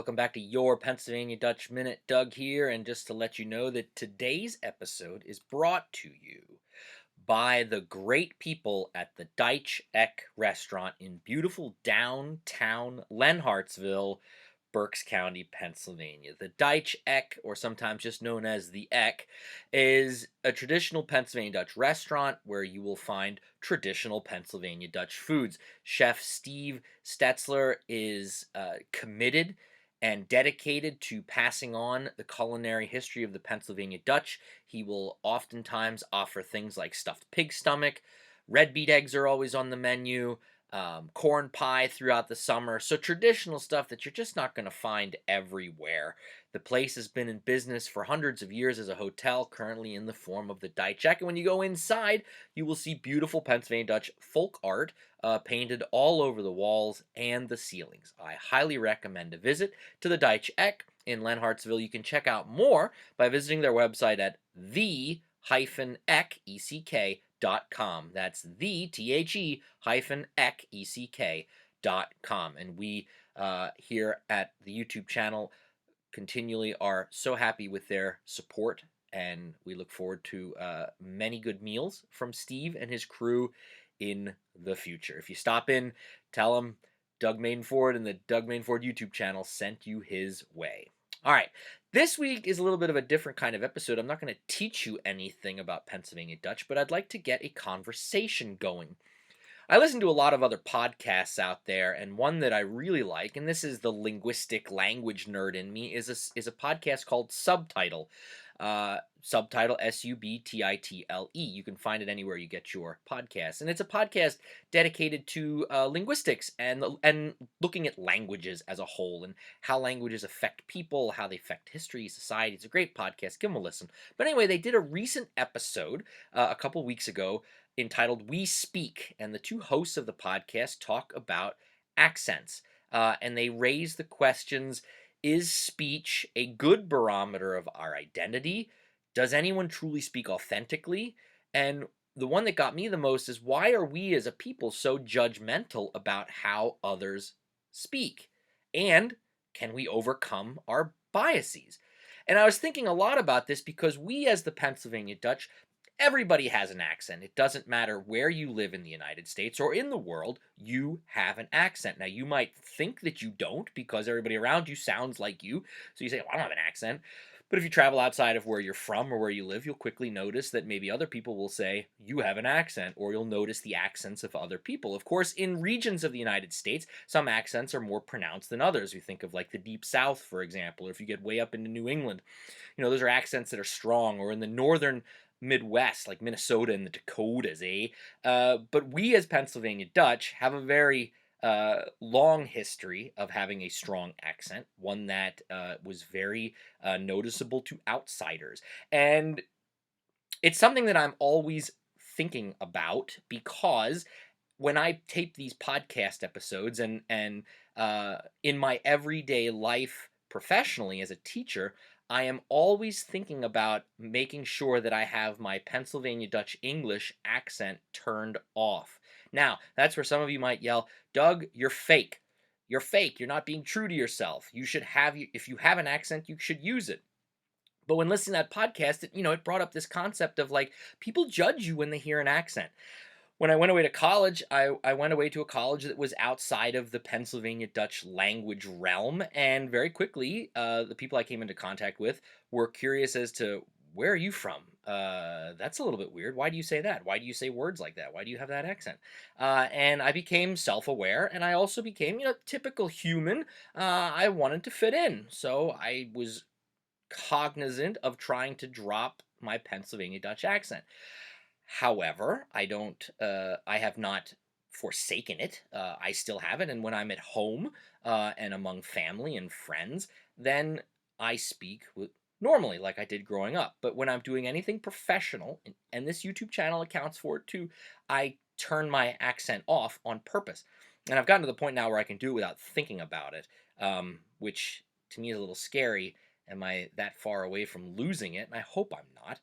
Welcome back to your Pennsylvania Dutch Minute. Doug here, and just to let you know that today's episode is brought to you by the great people at the Deitch Eck restaurant in beautiful downtown Lenhartsville, Berks County, Pennsylvania. The Deitch Eck, or sometimes just known as the Eck, is a traditional Pennsylvania Dutch restaurant where you will find traditional Pennsylvania Dutch foods. Chef Steve Stetzler is committed and dedicated to passing on the culinary history of the Pennsylvania Dutch. He will oftentimes offer things like stuffed pig stomach, red beet eggs are always on the menu, corn pie throughout the summer. So, traditional stuff that you're just not going to find everywhere. The place has been in business for hundreds of years as a hotel, currently in the form of the Deitch Eck. And when you go inside, you will see beautiful Pennsylvania Dutch folk art painted all over the walls and the ceilings. I highly recommend a visit to the Deitch Eck in Lenhartsville. You can check out more by visiting their website at the-eck.com. That's the-eck.com. And we here at the YouTube channel continually are so happy with their support, and we look forward to many good meals from Steve and his crew in the future. If you stop in, tell them Doug Mainford and the Doug Mainford YouTube channel sent you his way. All right, this week is a little bit of a different kind of episode. I'm not going to teach you anything about Pennsylvania Dutch, but I'd like to get a conversation going. I listen to a lot of other podcasts out there, and one that I really like, and this is the linguistic language nerd in me, is a podcast called Subtitle. Subtitle Subtitle. You can find it anywhere you get your podcasts, and it's a podcast dedicated to linguistics and looking at languages as a whole and how languages affect people, how they affect history, society. It's a great podcast. Give them a listen. But anyway, they did a recent episode a couple weeks ago entitled We Speak, and the two hosts of the podcast talk about accents. And they raise the questions: is speech a good barometer of our identity? Does anyone truly speak authentically? And the one that got me the most is, why are we as a people so judgmental about how others speak? And can we overcome our biases? And I was thinking a lot about this because we, as the Pennsylvania Dutch, everybody has an accent. It doesn't matter where you live in the United States or in the world, you have an accent. Now, you might think that you don't because everybody around you sounds like you. So you say, well, I don't have an accent. But if you travel outside of where you're from or where you live, you'll quickly notice that maybe other people will say, you have an accent, or you'll notice the accents of other people. Of course, in regions of the United States, some accents are more pronounced than others. We think of like the Deep South, for example, or if you get way up into New England, those are accents that are strong, or in the northern Midwest, like Minnesota and the Dakotas, eh? But we as Pennsylvania Dutch have a very long history of having a strong accent, one that was very noticeable to outsiders. And it's something that I'm always thinking about because when I tape these podcast episodes and in my everyday life professionally as a teacher, I am always thinking about making sure that I have my Pennsylvania Dutch English accent turned off. Now, that's where some of you might yell, Doug, you're fake. You're fake. You're not being true to yourself. You should have, if you have an accent, you should use it. But when listening to that podcast, it brought up this concept of like, people judge you when they hear an accent. When I went away to college, I went away to a college that was outside of the Pennsylvania Dutch language realm. And very quickly, the people I came into contact with were curious as to, where are you from? That's a little bit weird. Why do you say that? Why do you say words like that? Why do you have that accent? And I became self aware, and I also became, typical human. I wanted to fit in. So I was cognizant of trying to drop my Pennsylvania Dutch accent. However, I have not forsaken it. I still have it, and when I'm at home and among family and friends, then I speak normally like I did growing up. But when I'm doing anything professional, and this YouTube channel accounts for it too, I turn my accent off on purpose. And I've gotten to the point now where I can do it without thinking about it, which to me is a little scary. Am I that far away from losing it? And I hope I'm not.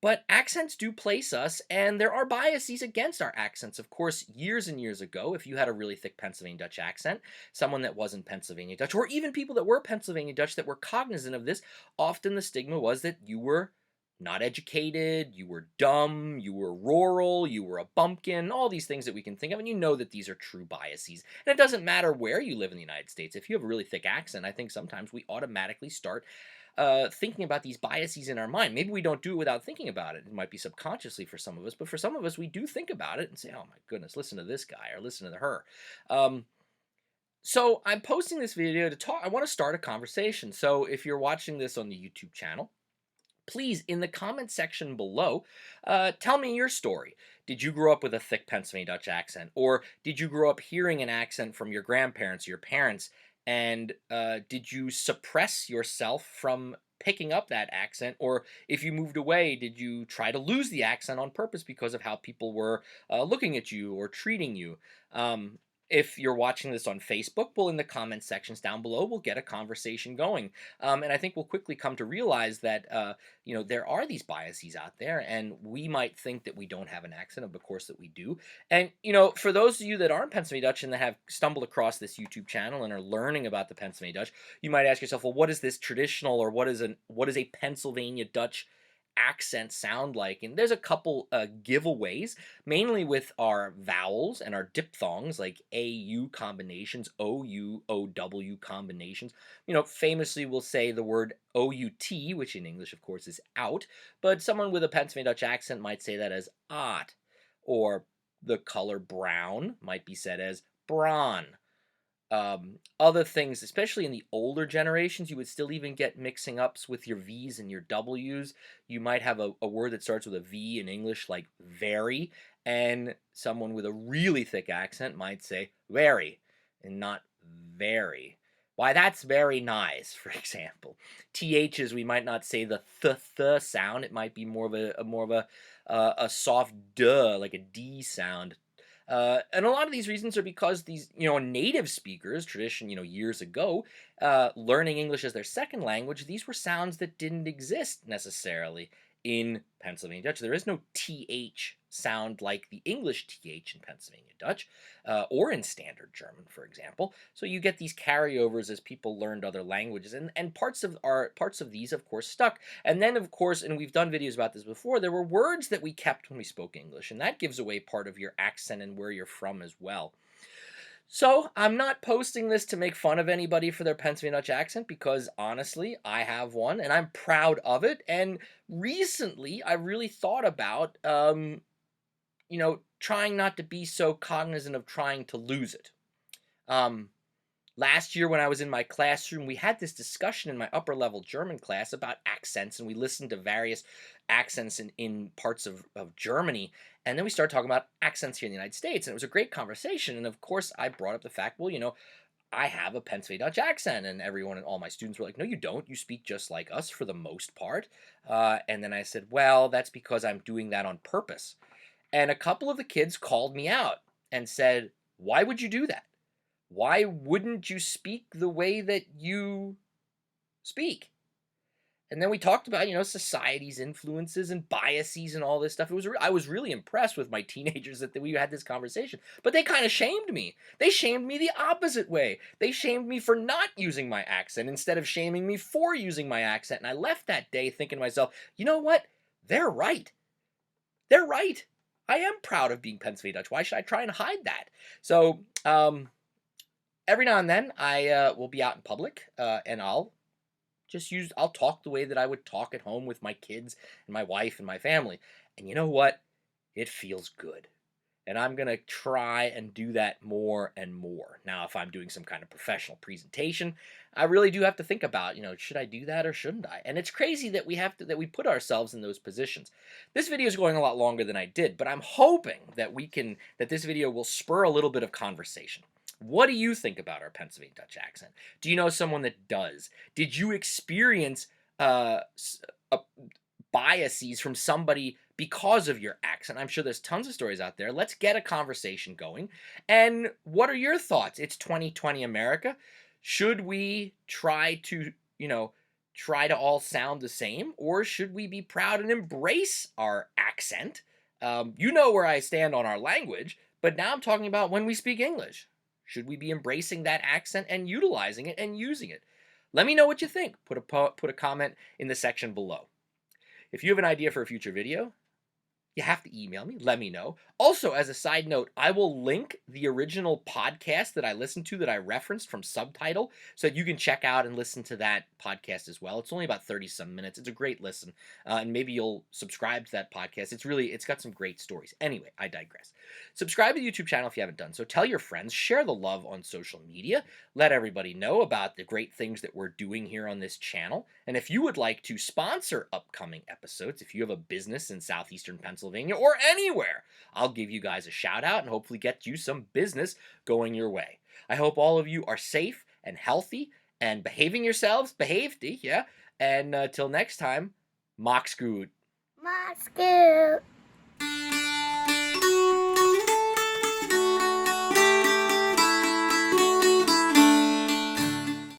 But accents do place us, and there are biases against our accents. Of course, years and years ago, if you had a really thick Pennsylvania Dutch accent, someone that wasn't Pennsylvania Dutch, or even people that were Pennsylvania Dutch that were cognizant of this, often the stigma was that you were not educated, you were dumb, you were rural, you were a bumpkin, all these things that we can think of. And you know that these are true biases. And it doesn't matter where you live in the United States. If you have a really thick accent, I think sometimes we automatically start thinking about these biases in our mind. Maybe we don't do it without thinking about it. It might be subconsciously for some of us, but for some of us, we do think about it and say, "Oh my goodness, listen to this guy or listen to her." Um, so I'm posting this video to talk. I want to start a conversation. So if you're watching this on the YouTube channel, please, in the comment section below, tell me your story. Did you grow up with a thick Pennsylvania Dutch accent? Or did you grow up hearing an accent from your grandparents or your parents? And did you suppress yourself from picking up that accent? Or if you moved away, did you try to lose the accent on purpose because of how people were looking at you or treating you? Um, if you're watching this on Facebook, well, in the comment sections down below, we'll get a conversation going. And I think we'll quickly come to realize that there are these biases out there, and we might think that we don't have an accent, of course that we do. And for those of you that aren't Pennsylvania Dutch and that have stumbled across this YouTube channel and are learning about the Pennsylvania Dutch, you might ask yourself, well, what is this traditional, or what is a Pennsylvania Dutch accent sound like? And there's a couple giveaways, mainly with our vowels and our diphthongs, like AU combinations, OU, OW combinations. Famously we'll say the word OUT, which in English, of course, is out, but someone with a Pennsylvania Dutch accent might say that as ot, or the color brown might be said as brawn. Other things, especially in the older generations, you would still even get mixing ups with your V's and your W's. You might have a word that starts with a V in English, like very, and someone with a really thick accent might say very and not very. Why, that's very nice, for example. THs, we might not say the th sound. It might be more of a soft duh, like a D sound. And a lot of these reasons are because these, native speakers, tradition, years ago, learning English as their second language, these were sounds that didn't exist necessarily in Pennsylvania Dutch. There is no TH sound like the English TH in Pennsylvania Dutch, or in Standard German, for example. So you get these carryovers as people learned other languages, and parts of these, of course, stuck. And then, of course, and we've done videos about this before, there were words that we kept when we spoke English, and that gives away part of your accent and where you're from as well. So, I'm not posting this to make fun of anybody for their Pennsylvania Dutch accent, because honestly, I have one and I'm proud of it. And recently, I really thought about, trying not to be so cognizant of trying to lose it. Um, Last year, when I was in my classroom, we had this discussion in my upper level German class about accents, and we listened to various accents in parts of Germany. And then we started talking about accents here in the United States, and it was a great conversation. And of course, I brought up the fact, well, I have a Pennsylvania Dutch accent, and everyone and all my students were like, "No, you don't. You speak just like us for the most part." And then I said, "Well, that's because I'm doing that on purpose." And a couple of the kids called me out and said, "Why would you do that? Why wouldn't you speak the way that you speak?" And then we talked about, society's influences and biases and all this stuff. I was really impressed with my teenagers that we had this conversation, but they kind of shamed me. They shamed me the opposite way. They shamed me for not using my accent instead of shaming me for using my accent. And I left that day thinking to myself, you know what? They're right. They're right. I am proud of being Pennsylvania Dutch. Why should I try and hide that? So, every now and then I will be out in public, and I'll talk the way that I would talk at home with my kids and my wife and my family. And you know what? It feels good. And I'm going to try and do that more and more. Now, if I'm doing some kind of professional presentation, I really do have to think about, should I do that or shouldn't I? And it's crazy that we put ourselves in those positions. This video is going a lot longer than I did, but I'm hoping that this video will spur a little bit of conversation. What do you think about our Pennsylvania Dutch accent? Do you know someone that does? Did you experience uh, biases from somebody because of your accent? I'm sure there's tons of stories out there. Let's get a conversation going. And what are your thoughts? It's 2020 America. Should we try to, try to all sound the same, or should we be proud and embrace our accent? You know where I stand on our language, but now I'm talking about when we speak English. Should we be embracing that accent and utilizing it and using it? Let me know what you think. Put a comment in the section below. If you have an idea for a future video, you have to email me, let me know. Also, as a side note, I will link the original podcast that I listened to that I referenced from Subtitle so that you can check out and listen to that podcast as well. It's only about 30 some minutes. It's a great listen. And maybe you'll subscribe to that podcast. It's got some great stories. Anyway, I digress. Subscribe to the YouTube channel if you haven't done so. Tell your friends, share the love on social media. Let everybody know about the great things that we're doing here on this channel. And if you would like to sponsor upcoming episodes, if you have a business in southeastern Pennsylvania or anywhere, I'll give you guys a shout out and hopefully get you some business going your way. I hope all of you are safe and healthy and behaving yourselves. Yeah. And till next time, Mox Good. Moscow.